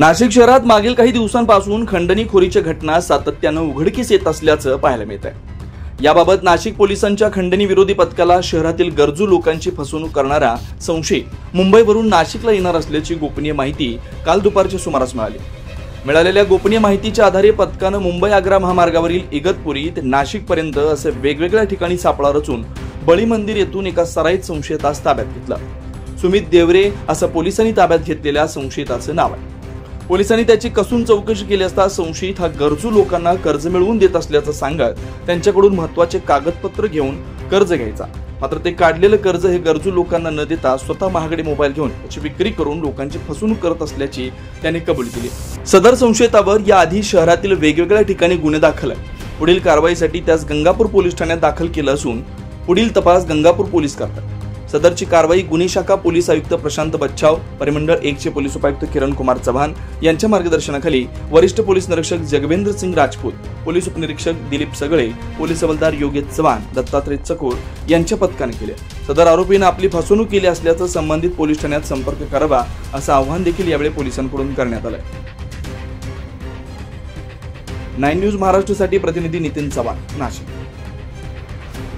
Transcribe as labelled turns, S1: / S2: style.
S1: नाशिक शहरात मागील काही दिवसांपासून खंडणीखोरीच्या घटना सातत्यानं उघडकीस येत असल्याचं पाहायला मिळत आहे। याबाबत नाशिक पोलिसांच्या खंडणी विरोधी पथकाला शहरातील गरजू लोकांची फसवणूक करणारा संशयित मुंबईवरून नाशिकला येणार असल्याची गोपनीय माहिती काल दुपारच्या सुमारास मिळाली। मिळालेल्या गोपनीय माहितीच्या आधारे पथकानं मुंबई आग्रा महामार्गावरील इगतपुरी ते नाशिक पर्यंत असे वेगवेगळ्या ठिकाणी सापळा रचून बळी मंदिर येथून एका सराईत संशयितास ताब्यात घेतलं। सुमित देवरे असं पोलिसांनी ताब्यात घेतलेल्या संशयिताचं नाव आहे। पोलिसांनी त्याची कसून चौकशी केली असता संशयित हा गरजू लोकांना कर्ज मिळवून देत असल्याचं सांगत त्यांच्याकडून महत्त्वाचे कागदपत्र घेऊन कर्ज घ्यायचा। मात्र ते काढलेलं कर्ज हे गरजू लोकांना न देता स्वतः महागडे मोबाईल घेऊन त्याची विक्री करून लोकांची फसवणूक करत असल्याची त्यांनी कबुली दिली। सदर संशयितावर याआधी शहरातील वेगवेगळ्या ठिकाणी गुन्हे दाखल आहेत। पुढील कारवाईसाठी त्यास गंगापूर पोलीस ठाण्यात दाखल केलं असून पुढील तपास गंगापूर पोलीस करतात। सदरची कारवाई गुन्हे शाखा पोलीस आयुक्त प्रशांत बच्छाव, परिमंडळ 1 चे पोलीस उपायुक्त किरण कुमार चव्हाण यांच्या मार्गदर्शनाखाली वरिष्ठ पोलीस निरीक्षक जगवेंद्र सिंग राजपूत, पोलीस उपनिरीक्षक दिलीप सगळे, पोलीस हवालदार योगेश चव्हाण, दत्तात्रय चकोर यांच्या पथकाने केले। सदर आरोपीने आपली फसवणूक केली असल्याचं संबंधित पोलीस ठाण्यात संपर्क करावा असं आवाहन देखील यावेळी पोलिसांकडून करण्यात आलंय। 9 न्यूज महाराष्ट्रासाठी प्रतिनिधी नितीन चव्हाण, नाशिक।